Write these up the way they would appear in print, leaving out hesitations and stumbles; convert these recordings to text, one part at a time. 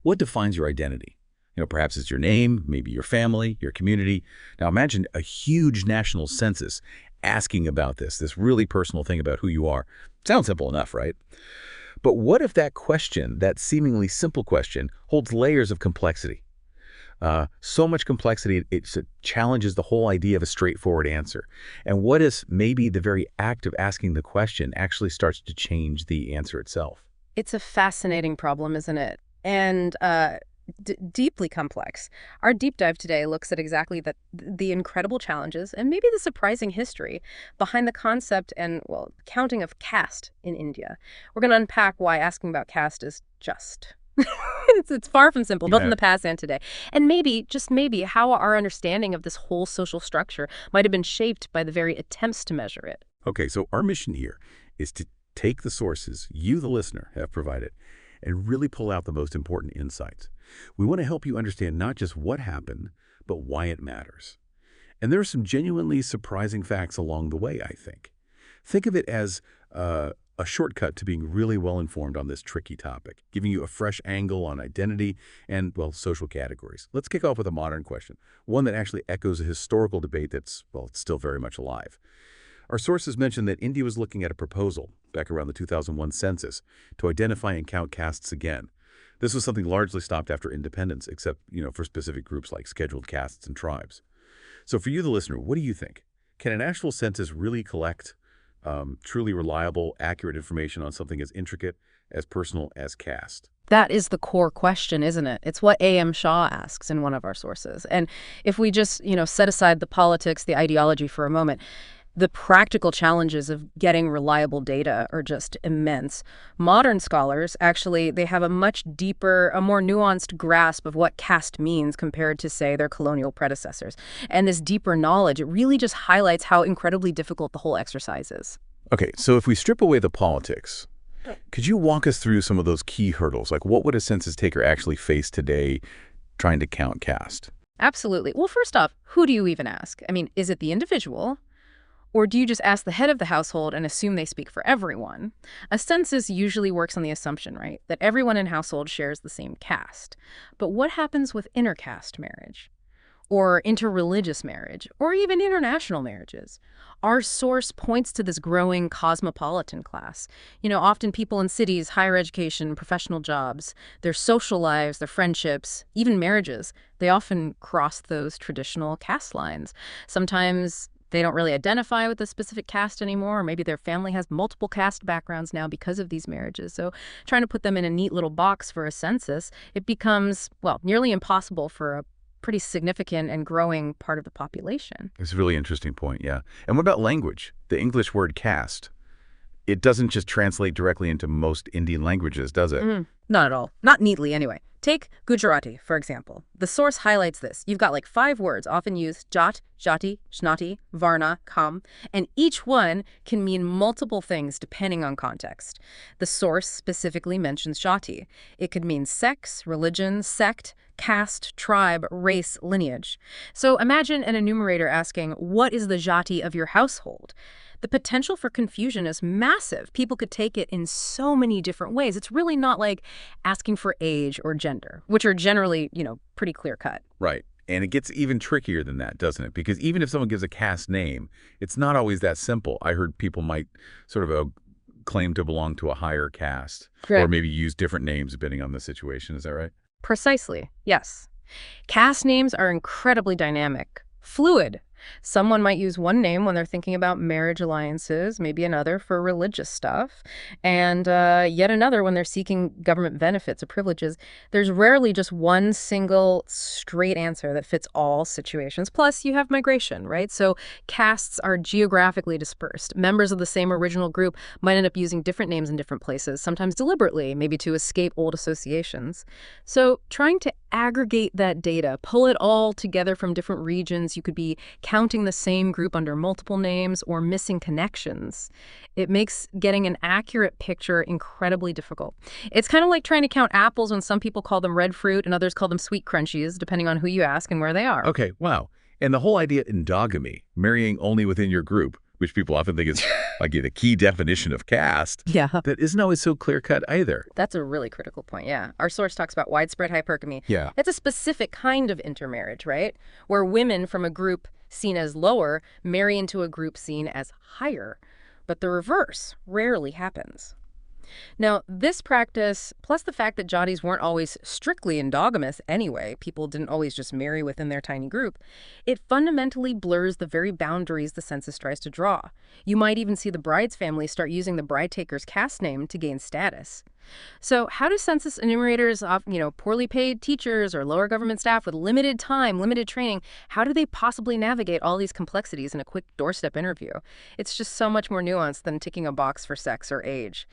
What defines your identity? Perhaps it's your name, maybe your family, your community. Now imagine a huge national census asking about this really personal thing about who you are. Sounds simple enough, right? But what if that question, that seemingly simple question, holds layers of complexity? So much complexity, it challenges the whole idea of a straightforward answer. And what if maybe the very act of asking the question actually starts to change the answer itself? It's a fascinating problem, isn't it? And deeply complex. Our deep dive today looks at exactly the incredible challenges and maybe the surprising history behind the concept and, well, counting of caste in India. We're going to unpack why asking about caste is just. It's far from simple, both in the past and today. And maybe, just maybe, how our understanding of this whole social structure might have been shaped by the very attempts to measure it. Okay, so our mission here is to take the sources you, the listener, have provided and really pull out the most important insights. We want to help you understand not just what happened, but why it matters. And there are some genuinely surprising facts along the way, I think. Think of it as a shortcut to being really well-informed on this tricky topic, giving you a fresh angle on identity and, well, social categories. Let's kick off with a modern question, one that actually echoes a historical debate that's, well, it's still very much alive. Our sources mentioned that India was looking at a proposal back around the 2001 census to identify and count castes again. This was something largely stopped after independence, except, for specific groups like scheduled castes and tribes. So for you, the listener, what do you think? Can an actual census really collect truly reliable, accurate information on something as intricate, as personal as caste? That is the core question, isn't it? It's what A.M. Shaw asks in one of our sources. And if we just, set aside the politics, the ideology for a moment, the practical challenges of getting reliable data are just immense. Modern scholars, actually, they have a much deeper, a more nuanced grasp of what caste means compared to, say, their colonial predecessors. And this deeper knowledge, it really just highlights how incredibly difficult the whole exercise is. Okay, so if we strip away the politics, could you walk us through some of those key hurdles? Like, what would a census taker actually face today trying to count caste? Absolutely. Well, first off, who do you even ask? I mean, is it the individual? Or do you just ask the head of the household and assume they speak for everyone? A census usually works on the assumption, right, that everyone in household shares the same caste. But what happens with intercaste marriage? Or interreligious marriage? Or even international marriages? Our source points to this growing cosmopolitan class. Often people in cities, higher education, professional jobs, their social lives, their friendships, even marriages, they often cross those traditional caste lines. Sometimes they don't really identify with a specific caste anymore, or maybe their family has multiple caste backgrounds now because of these marriages. So trying to put them in a neat little box for a census, it becomes, well, nearly impossible for a pretty significant and growing part of the population. It's a really interesting point, yeah. And what about language? The English word caste, it doesn't just translate directly into most Indian languages, does it? Not at all. Not neatly, anyway. Take Gujarati, for example. The source highlights this. You've got like 5 words, often used Jat, Jati, Shnati, Varna, Kam, and each one can mean multiple things depending on context. The source specifically mentions Jati. It could mean sex, religion, sect, caste, tribe, race, lineage. So imagine an enumerator asking, what is the Jati of your household? The potential for confusion is massive. People could take it in so many different ways. It's really not like asking for age or gender, which are generally, pretty clear-cut. Right. And it gets even trickier than that, doesn't it? Because even if someone gives a caste name, it's not always that simple. I heard people might sort of claim to belong to a higher caste, Correct. Or maybe use different names depending on the situation. Is that right? Precisely, yes. Caste names are incredibly dynamic, fluid. Someone might use one name when they're thinking about marriage alliances, maybe another for religious stuff, and yet another when they're seeking government benefits or privileges. There's rarely just one single straight answer that fits all situations. Plus, you have migration, right? So castes are geographically dispersed. Members of the same original group might end up using different names in different places, sometimes deliberately, maybe to escape old associations. So trying to aggregate that data, pull it all together from different regions, you could be counting the same group under multiple names or missing connections. It makes getting an accurate picture incredibly difficult. It's kind of like trying to count apples when some people call them red fruit and others call them sweet crunchies, depending on who you ask and where they are. Okay, wow. And the whole idea endogamy, marrying only within your group, which people often think is like the key definition of caste, Yeah. that isn't always so clear-cut either. That's a really critical point, yeah. Our source talks about widespread hypergamy. Yeah. It's a specific kind of intermarriage, right? Where women from a group seen as lower marry into a group seen as higher. But the reverse rarely happens. Now, this practice, plus the fact that Jatis weren't always strictly endogamous anyway, people didn't always just marry within their tiny group, it fundamentally blurs the very boundaries the census tries to draw. You might even see the bride's family start using the bride taker's caste name to gain status. So how do census enumerators, poorly paid teachers or lower government staff with limited time, limited training, how do they possibly navigate all these complexities in a quick doorstep interview? It's just so much more nuanced than ticking a box for sex or age.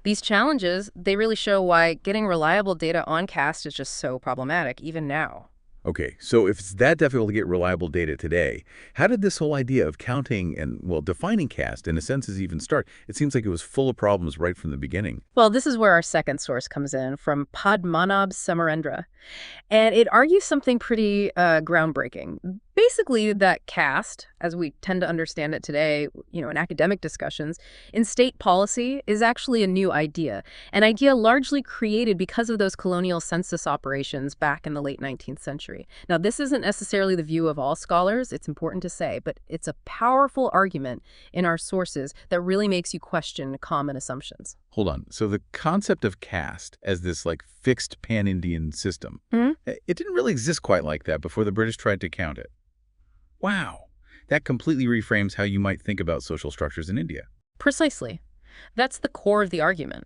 These challenges, they really show why getting reliable data on caste is just so problematic, even now. Okay, so if it's that difficult to get reliable data today, how did this whole idea of counting and, well, defining caste in a census even start? It seems like it was full of problems right from the beginning. Well, this is where our second source comes in, from Padmanabh Samarendra. And it argues something pretty groundbreaking. Basically, that caste, as we tend to understand it today, in academic discussions, in state policy is actually a new idea, an idea largely created because of those colonial census operations back in the late 19th century. Now, this isn't necessarily the view of all scholars, it's important to say, but it's a powerful argument in our sources that really makes you question common assumptions. Hold on. So the concept of caste as this fixed pan-Indian system, it didn't really exist quite like that before the British tried to count it. Wow. That completely reframes how you might think about social structures in India. Precisely. That's the core of the argument.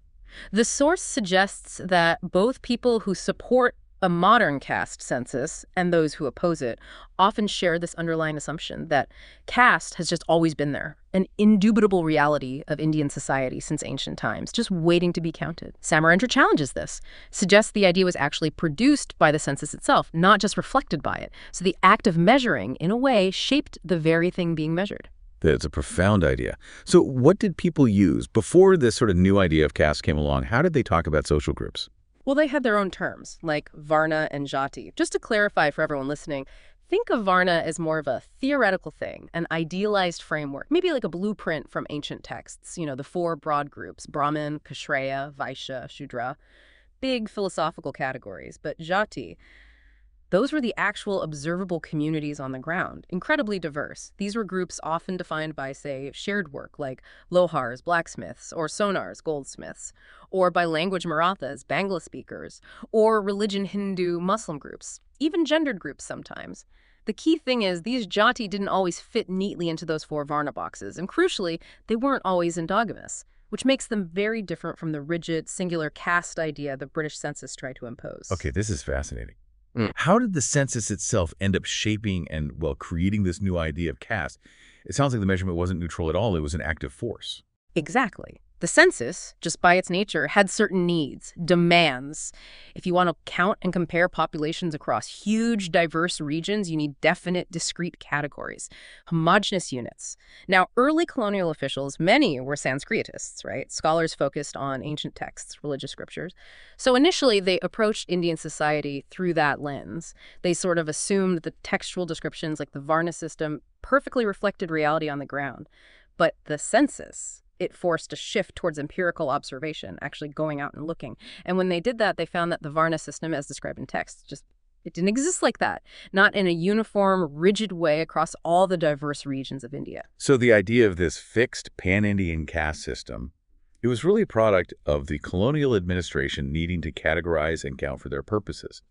The source suggests that both people who support a modern caste census and those who oppose it often share this underlying assumption that caste has just always been there, an indubitable reality of Indian society since ancient times, just waiting to be counted. Samarendra challenges this, suggests the idea was actually produced by the census itself, not just reflected by it. So the act of measuring, in a way, shaped the very thing being measured. That's a profound idea. So what did people use before this sort of new idea of caste came along? How did they talk about social groups? Well, they had their own terms, like Varna and Jati. Just to clarify for everyone listening, think of Varna as more of a theoretical thing, an idealized framework, maybe like a blueprint from ancient texts, the four broad groups, Brahmin, Kshatriya, Vaishya, Shudra, big philosophical categories. But Jati, those were the actual observable communities on the ground, incredibly diverse. These were groups often defined by, say, shared work, like lohars, blacksmiths, or sonars, goldsmiths, or by language Marathas, Bangla speakers, or religion Hindu, Muslim groups, even gendered groups sometimes. The key thing is these Jati didn't always fit neatly into those four Varna boxes, and crucially, they weren't always endogamous, which makes them very different from the rigid, singular caste idea the British census tried to impose. Okay, this is fascinating. How did the census itself end up shaping and, well, creating this new idea of caste? It sounds like the measurement wasn't neutral at all. It was an active force. Exactly. The census, just by its nature, had certain needs, demands. If you want to count and compare populations across huge, diverse regions, you need definite, discrete categories, homogeneous units. Now, early colonial officials, many were Sanskritists, right? Scholars focused on ancient texts, religious scriptures. So initially, they approached Indian society through that lens. They sort of assumed the textual descriptions, like the Varna system, perfectly reflected reality on the ground. But the census, it forced a shift towards empirical observation, actually going out and looking. And when they did that, they found that the Varna system, as described in text, it didn't exist like that, not in a uniform, rigid way across all the diverse regions of India. So the idea of this fixed pan-Indian caste system, it was really a product of the colonial administration needing to categorize and count for their purposes,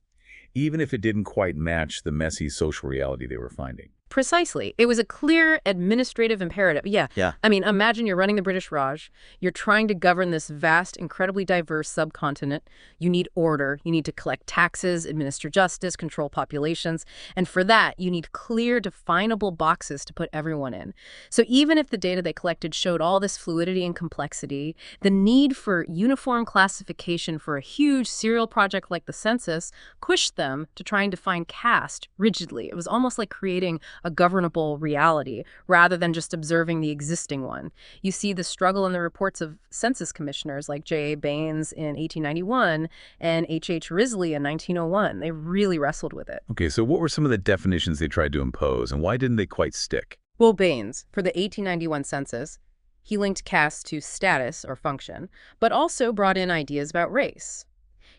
even if it didn't quite match the messy social reality they were finding. Precisely. It was a clear administrative imperative. Yeah. I mean, imagine you're running the British Raj. You're trying to govern this vast, incredibly diverse subcontinent. You need order. You need to collect taxes, administer justice, control populations. And for that, you need clear, definable boxes to put everyone in. So even if the data they collected showed all this fluidity and complexity, the need for uniform classification for a huge serial project like the census pushed them to try and define caste rigidly. It was almost like creating a governable reality rather than just observing the existing one. You see the struggle in the reports of census commissioners like J.A. Baines in 1891 and H.H. Risley in 1901. They really wrestled with it. Okay, so what were some of the definitions they tried to impose, and why didn't they quite stick? Well, Baines, for the 1891 census, he linked caste to status or function, but also brought in ideas about race.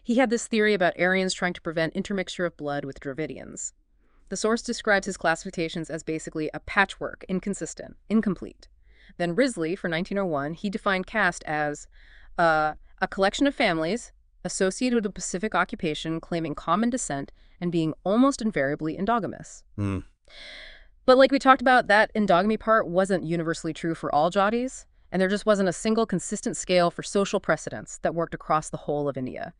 He had this theory about Aryans trying to prevent intermixture of blood with Dravidians. The source describes his classifications as basically a patchwork, inconsistent, incomplete. Then Risley, for 1901, he defined caste as a collection of families associated with a specific occupation claiming common descent and being almost invariably endogamous. Hmm. But like we talked about, that endogamy part wasn't universally true for all Jatis, and there just wasn't a single consistent scale for social precedents that worked across the whole of India.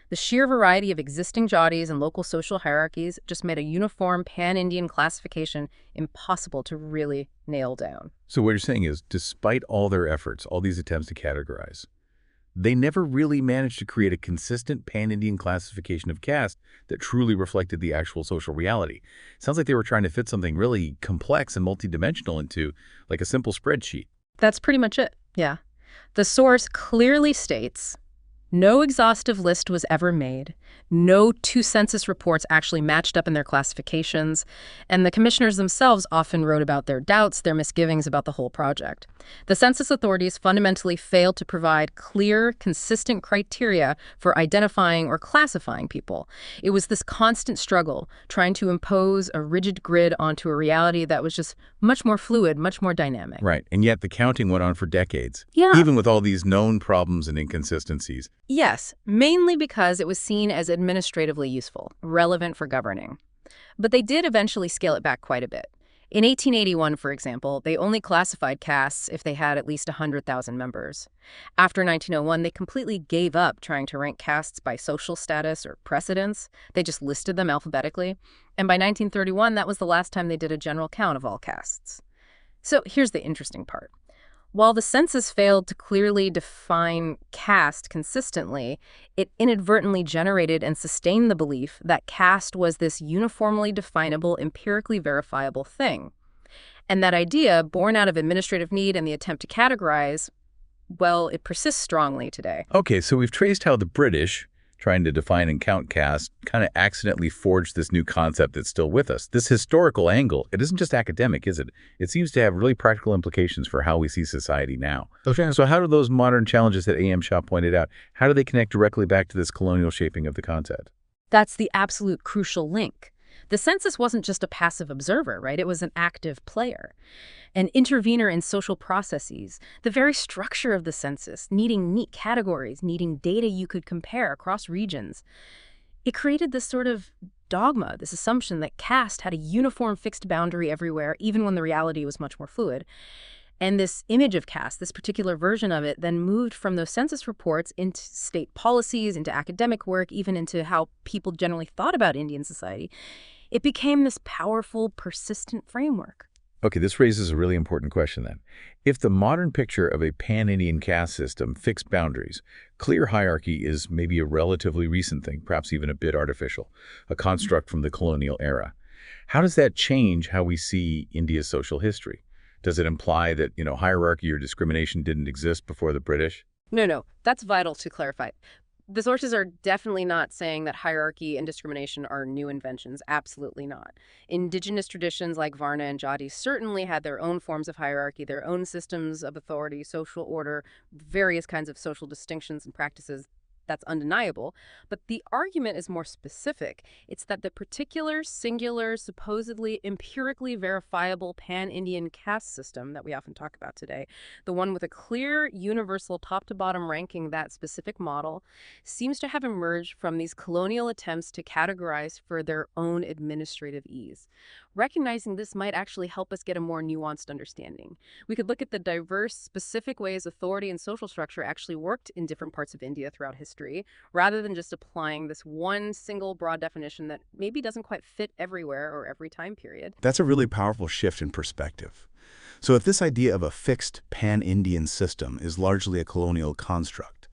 The sheer variety of existing Jatis and local social hierarchies just made a uniform pan-Indian classification impossible to really nail down. So what you're saying is, despite all their efforts, all these attempts to categorize, they never really managed to create a consistent pan-Indian classification of caste that truly reflected the actual social reality. Sounds like they were trying to fit something really complex and multidimensional into, like, a simple spreadsheet. That's pretty much it, yeah. The source clearly states, no exhaustive list was ever made. No two census reports actually matched up in their classifications, and the commissioners themselves often wrote about their doubts, their misgivings about the whole project. The census authorities fundamentally failed to provide clear, consistent criteria for identifying or classifying people. It was this constant struggle, trying to impose a rigid grid onto a reality that was just much more fluid, much more dynamic. Right, and yet the counting went on for decades. Yeah. Even with all these known problems and inconsistencies. Yes, mainly because it was seen as administratively useful, relevant for governing. But they did eventually scale it back quite a bit. In 1881, for example, they only classified castes if they had at least 100,000 members. After 1901, they completely gave up trying to rank castes by social status or precedence. They just listed them alphabetically. And by 1931, that was the last time they did a general count of all castes. So here's the interesting part. While the census failed to clearly define caste consistently, it inadvertently generated and sustained the belief that caste was this uniformly definable, empirically verifiable thing. And that idea, born out of administrative need and the attempt to categorize, well, it persists strongly today. Okay, so we've traced how the British, trying to define and count caste, kind of accidentally forged this new concept that's still with us. This historical angle, it isn't just academic, is it? It seems to have really practical implications for how we see society now. Okay. So how do those modern challenges that A.M. Shah pointed out, how do they connect directly back to this colonial shaping of the concept? That's the absolute crucial link. The census wasn't just a passive observer, right? It was an active player, an intervener in social processes. The very structure of the census, needing neat categories, needing data you could compare across regions, it created this sort of dogma, this assumption that caste had a uniform fixed boundary everywhere, even when the reality was much more fluid. And this image of caste, this particular version of it, then moved from those census reports into state policies, into academic work, even into how people generally thought about Indian society. It became this powerful, persistent framework. Okay, this raises a really important question then. If the modern picture of a pan-Indian caste system, fixed boundaries, clear hierarchy is maybe a relatively recent thing, perhaps even a bit artificial, a construct from the colonial era, how does that change how we see India's social history? Does it imply that, hierarchy or discrimination didn't exist before the British? No, that's vital to clarify. The sources are definitely not saying that hierarchy and discrimination are new inventions. Absolutely not. Indigenous traditions like Varna and Jati certainly had their own forms of hierarchy, their own systems of authority, social order, various kinds of social distinctions and practices. That's undeniable. But the argument is more specific. It's that the particular, singular, supposedly empirically verifiable pan-Indian caste system that we often talk about today, the one with a clear, universal top-to-bottom ranking, that specific model, seems to have emerged from these colonial attempts to categorize for their own administrative ease. Recognizing this might actually help us get a more nuanced understanding. We could look at the diverse, specific ways authority and social structure actually worked in different parts of India throughout history, rather than just applying this one single broad definition that maybe doesn't quite fit everywhere or every time period. That's a really powerful shift in perspective. So if this idea of a fixed pan-Indian system is largely a colonial construct,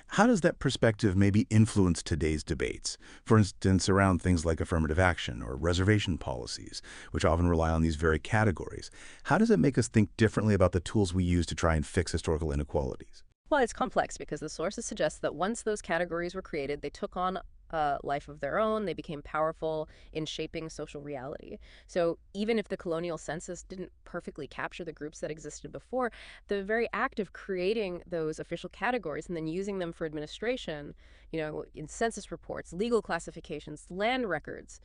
how does that perspective maybe influence today's debates? For instance, around things like affirmative action or reservation policies, which often rely on these very categories. How does it make us think differently about the tools we use to try and fix historical inequalities? Well, it's complex because the sources suggest that once those categories were created, they took on life of their own. They became powerful in shaping social reality. So even if the colonial census didn't perfectly capture the groups that existed before, the very act of creating those official categories and then using them for administration, in census reports, legal classifications, land records,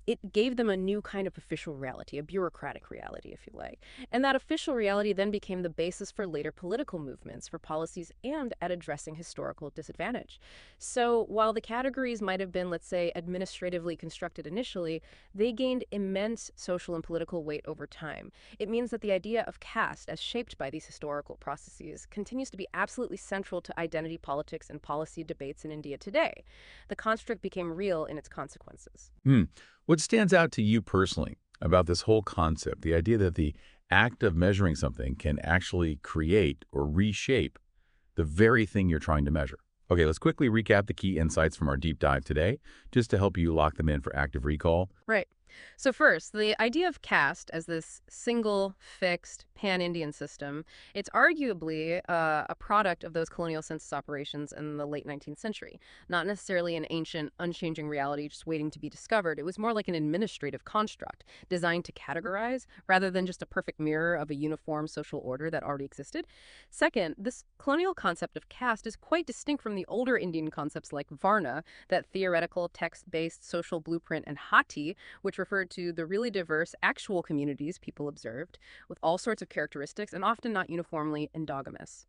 it gave them a new kind of official reality, a bureaucratic reality, if you like. And that official reality then became the basis for later political movements, for policies, and at addressing historical disadvantage. So while the categories might have been, let's say, administratively constructed initially, they gained immense social and political weight over time. It means that the idea of caste, as shaped by these historical processes, continues to be absolutely central to identity politics and policy debates in India today. The construct became real in its consequences. What stands out to you personally about this whole concept, the idea that the act of measuring something can actually create or reshape the very thing you're trying to measure? Okay, let's quickly recap the key insights from our deep dive today, just to help you lock them in for active recall. Right. So first, the idea of caste as this single, fixed, pan-Indian system, it's arguably a product of those colonial census operations in the late 19th century. Not necessarily an ancient, unchanging reality just waiting to be discovered. It was more like an administrative construct designed to categorize rather than just a perfect mirror of a uniform social order that already existed. Second, this colonial concept of caste is quite distinct from the older Indian concepts like Varna, that theoretical, text-based social blueprint, and Jati, which referred to the really diverse actual communities people observed, with all sorts of characteristics and often not uniformly endogamous.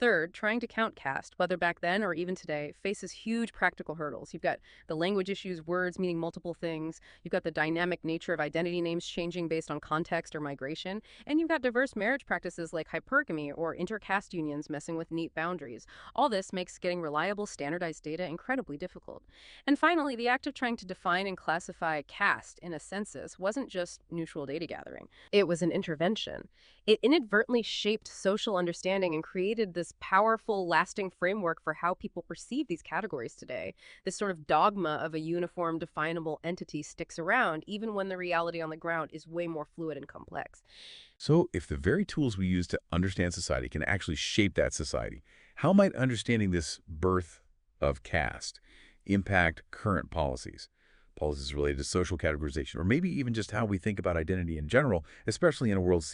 Third, trying to count caste, whether back then or even today, faces huge practical hurdles. You've got the language issues, words meaning multiple things. You've got the dynamic nature of identity names changing based on context or migration. And you've got diverse marriage practices like hypergamy or intercaste unions messing with neat boundaries. All this makes getting reliable, standardized data incredibly difficult. And finally, the act of trying to define and classify caste in a census wasn't just neutral data gathering. It was an intervention. It inadvertently shaped social understanding and created this powerful, lasting framework for how people perceive these categories today. This sort of dogma of a uniform, definable entity sticks around, even when the reality on the ground is way more fluid and complex. So if the very tools we use to understand society can actually shape that society, how might understanding this birth of caste impact current policies? Policies related to social categorization, or maybe even just how we think about identity in general, especially in a world